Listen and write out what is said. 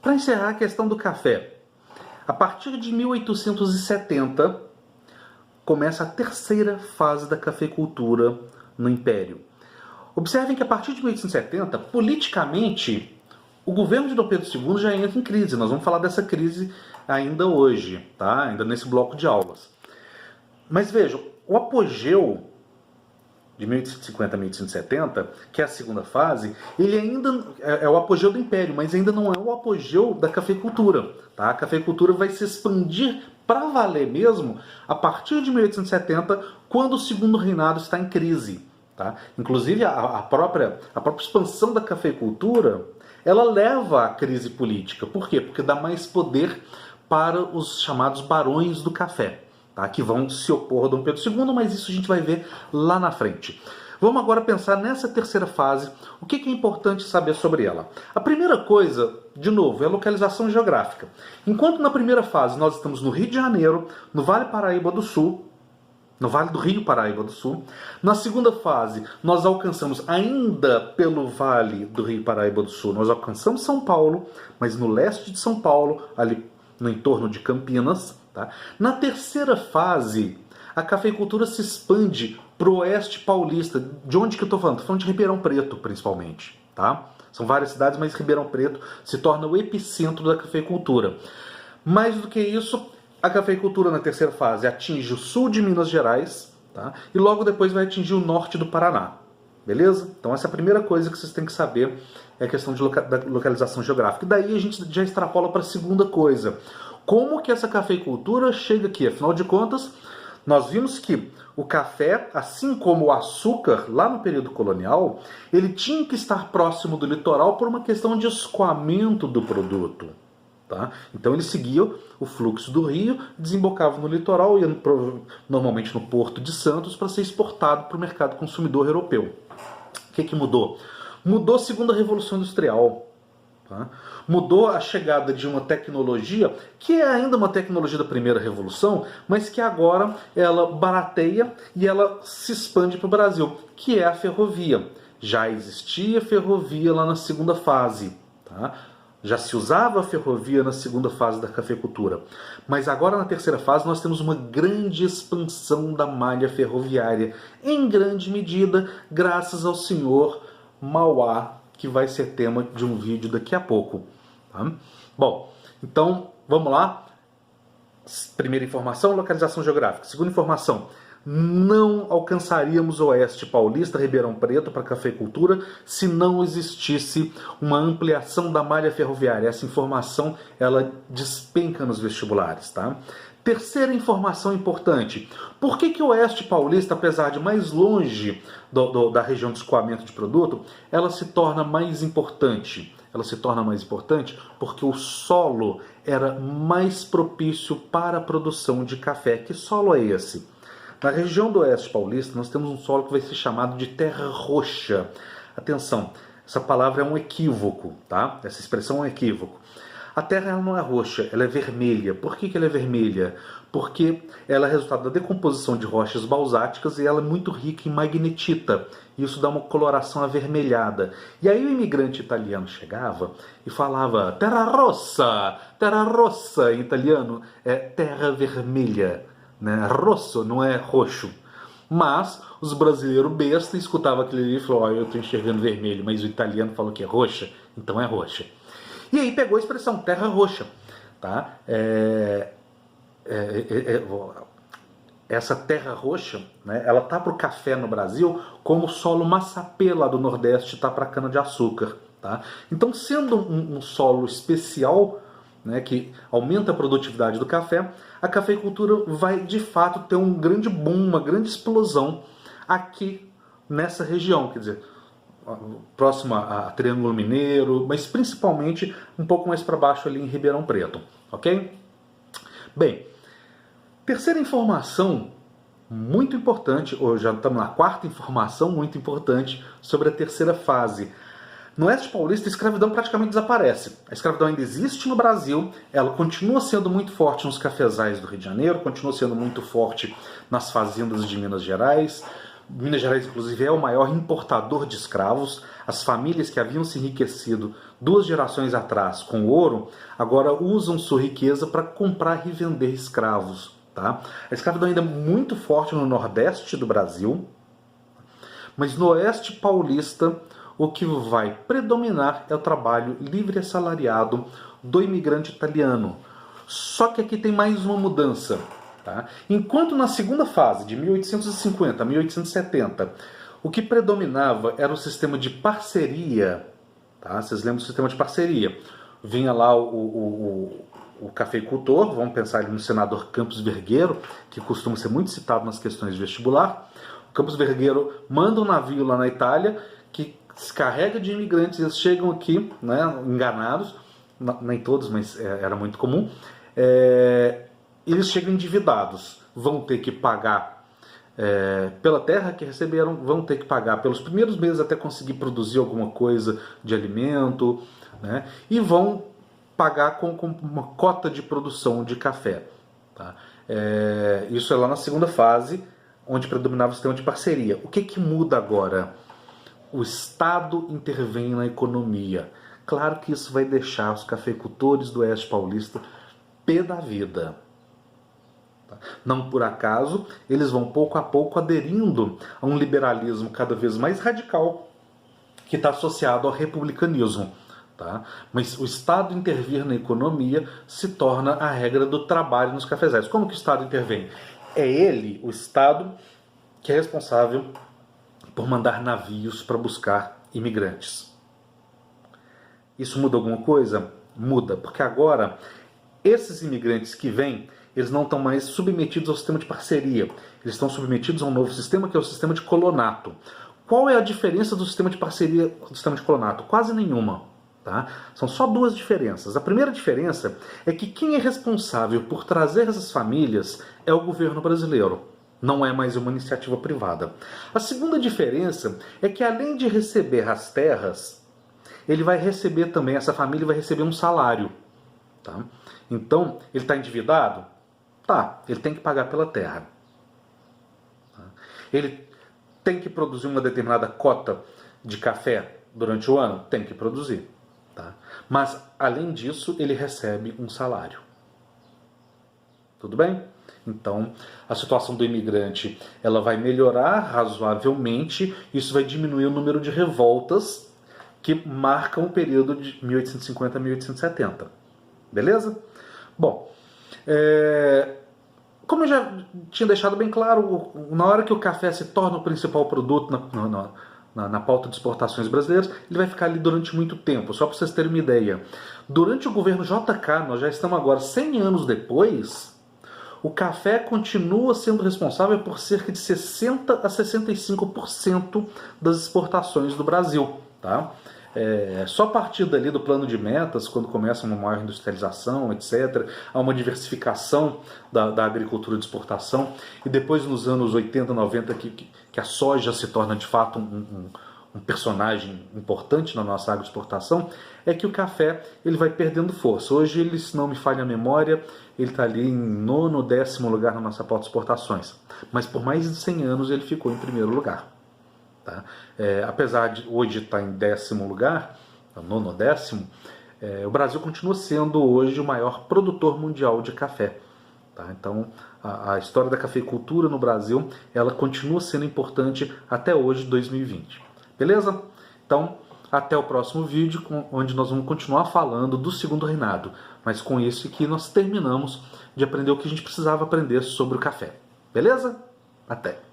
Para encerrar a questão do café, a partir de 1870 começa a terceira fase da cafeicultura no Império. Observem que a partir de 1870, politicamente, o governo de Dom Pedro II já entra em crise. Nós vamos falar dessa crise ainda hoje, tá? Ainda nesse bloco de aulas. Mas vejam, o apogeu de 1850 a 1870, que é a segunda fase, ele ainda é o apogeu do Império, mas ainda não é o apogeu da cafeicultura. Tá? A cafeicultura vai se expandir para valer mesmo a partir de 1870, quando o Segundo Reinado está em crise. Tá? Inclusive, a própria expansão da cafeicultura, ela leva à crise política. Por quê? Porque dá mais poder para os chamados barões do café, tá? Que vão se opor a Dom Pedro II, mas isso a gente vai ver lá na frente. Vamos agora pensar nessa terceira fase, o que é importante saber sobre ela. A primeira coisa, de novo, é a localização geográfica. Enquanto na primeira fase nós estamos no Rio de Janeiro, no Vale Paraíba do Sul, no Vale do Rio Paraíba do Sul. Na segunda fase, nós alcançamos, ainda pelo Vale do Rio Paraíba do Sul, nós alcançamos São Paulo, mas no leste de São Paulo, ali no entorno de Campinas. Tá? Na terceira fase, a cafeicultura se expande para o oeste paulista. De onde que eu estou falando? Estou falando de Ribeirão Preto, principalmente. Tá? São várias cidades, mas Ribeirão Preto se torna o epicentro da cafeicultura. Mais do que isso, a cafeicultura na terceira fase atinge o sul de Minas Gerais, tá? E logo depois vai atingir o norte do Paraná. Beleza? Então essa é a primeira coisa que vocês têm que saber, é a questão da localização geográfica. E daí a gente já extrapola para a segunda coisa. Como que essa cafeicultura chega aqui? Afinal de contas, nós vimos que o café, assim como o açúcar, lá no período colonial, ele tinha que estar próximo do litoral por uma questão de escoamento do produto. Tá? Então ele seguia o fluxo do rio, desembocava no litoral, ia normalmente no Porto de Santos, para ser exportado para o mercado consumidor europeu. O que mudou? Mudou a segunda revolução industrial. Tá? Mudou a chegada de uma tecnologia, que é ainda uma tecnologia da primeira revolução, mas que agora ela barateia e ela se expande para o Brasil, que é a ferrovia. Já existia ferrovia lá na segunda fase. Tá? Já se usava a ferrovia na segunda fase da cafeicultura. Mas agora na terceira fase nós temos uma grande expansão da malha ferroviária, em grande medida graças ao senhor Mauá, que vai ser tema de um vídeo daqui a pouco. Tá? Bom, então vamos lá. Primeira informação, localização geográfica. Segunda informação, não alcançaríamos o oeste paulista, Ribeirão Preto, para a cafeicultura, se não existisse uma ampliação da malha ferroviária. Essa informação, ela despenca nos vestibulares, tá? Terceira informação importante. Por que o oeste paulista, apesar de mais longe da região de escoamento de produto, ela se torna mais importante? Ela se torna mais importante porque o solo era mais propício para a produção de café. Que solo é esse? Na região do oeste paulista, nós temos um solo que vai ser chamado de terra roxa. Atenção, essa palavra é um equívoco, tá? Essa expressão é um equívoco. A terra ela não é roxa, ela é vermelha. Por que ela é vermelha? Porque ela é resultado da decomposição de rochas basáticas e ela é muito rica em magnetita. Isso dá uma coloração avermelhada. E aí o imigrante italiano chegava e falava terra rossa em italiano é terra vermelha. Né? Rosso não é roxo. Mas os brasileiros besta escutavam aquilo ali e falaram, eu estou enxergando vermelho, mas o italiano falou que é roxa, então é roxa. E aí pegou a expressão terra roxa. Tá? Essa terra roxa, né, ela tá para o café no Brasil como o solo massapê lá do Nordeste está para a cana-de-açúcar. Tá? Então, sendo um solo especial, né, que aumenta a produtividade do café, a cafeicultura vai de fato ter um grande boom, uma grande explosão aqui nessa região, quer dizer, próxima a Triângulo Mineiro, mas principalmente um pouco mais para baixo ali em Ribeirão Preto, ok? Bem, terceira informação muito importante, ou já estamos na quarta informação muito importante sobre a terceira fase. No oeste paulista, a escravidão praticamente desaparece. A escravidão ainda existe no Brasil, ela continua sendo muito forte nos cafezais do Rio de Janeiro, continua sendo muito forte nas fazendas de Minas Gerais, Minas Gerais, inclusive, é o maior importador de escravos. As famílias que haviam se enriquecido 2 gerações atrás com ouro, agora usam sua riqueza para comprar e vender escravos. Tá? A escravidão ainda é muito forte no Nordeste do Brasil, mas no Oeste paulista o que vai predominar é o trabalho livre e assalariado do imigrante italiano. Só que aqui tem mais uma mudança. Tá? Enquanto na segunda fase, de 1850 a 1870, o que predominava era o sistema de parceria. Tá? Vocês lembram do sistema de parceria? Vinha lá o cafeicultor, vamos pensar ali no senador Campos Vergueiro, que costuma ser muito citado nas questões de vestibular. O Campos Vergueiro manda um navio lá na Itália que se carrega de imigrantes, eles chegam aqui, né, enganados, nem todos, mas era muito comum, eles chegam endividados, vão ter que pagar pela terra que receberam, vão ter que pagar pelos primeiros meses até conseguir produzir alguma coisa de alimento, né, e vão pagar com uma cota de produção de café. Tá? Isso é lá na segunda fase, onde predominava o sistema de parceria. O que muda agora? O Estado intervém na economia. Claro que isso vai deixar os cafeicultores do Oeste Paulista pé da vida. Não por acaso, eles vão pouco a pouco aderindo a um liberalismo cada vez mais radical que está associado ao republicanismo. Tá? Mas o Estado intervir na economia se torna a regra do trabalho nos cafezais. Como que o Estado intervém? É ele, o Estado, que é responsável por mandar navios para buscar imigrantes. Isso muda alguma coisa? Muda, porque agora esses imigrantes que vêm, eles não estão mais submetidos ao sistema de parceria. Eles estão submetidos a um novo sistema, que é o sistema de colonato. Qual é a diferença do sistema de parceria do sistema de colonato? Quase nenhuma. Tá? São só 2 diferenças. A primeira diferença é que quem é responsável por trazer essas famílias é o governo brasileiro. Não é mais uma iniciativa privada. A segunda diferença é que, além de receber as terras, ele vai receber também, essa família vai receber um salário. Tá? Então, ele está endividado? Tá, ele tem que pagar pela terra. Tá? Ele tem que produzir uma determinada cota de café durante o ano? Tem que produzir. Tá? Mas, além disso, ele recebe um salário. Tudo bem? Então, a situação do imigrante ela vai melhorar razoavelmente, isso vai diminuir o número de revoltas que marcam o período de 1850 a 1870. Beleza? Bom, como eu já tinha deixado bem claro, na hora que o café se torna o principal produto na pauta de exportações brasileiras, ele vai ficar ali durante muito tempo. Só para vocês terem uma ideia, durante o governo JK, nós já estamos agora 100 anos depois, o café continua sendo responsável por cerca de 60 a 65% das exportações do Brasil. Tá? Só a partir dali do plano de metas, quando começa uma maior industrialização, etc., há uma diversificação da agricultura de exportação, e depois nos anos 80, 90, que a soja se torna de fato um personagem importante na nossa agroexportação, é que o café ele vai perdendo força. Hoje, ele, se não me falha a memória, ele está ali em 9º, 10º lugar na nossa pauta de exportações. Mas por mais de 100 anos ele ficou em 1º lugar. Tá? Apesar de hoje estar em 10º lugar, 9º ou 10º, o Brasil continua sendo hoje o maior produtor mundial de café. Tá? Então, a história da cafeicultura no Brasil ela continua sendo importante até hoje, 2020. Beleza? Então, até o próximo vídeo, onde nós vamos continuar falando do Segundo Reinado. Mas com isso aqui nós terminamos de aprender o que a gente precisava aprender sobre o café. Beleza? Até!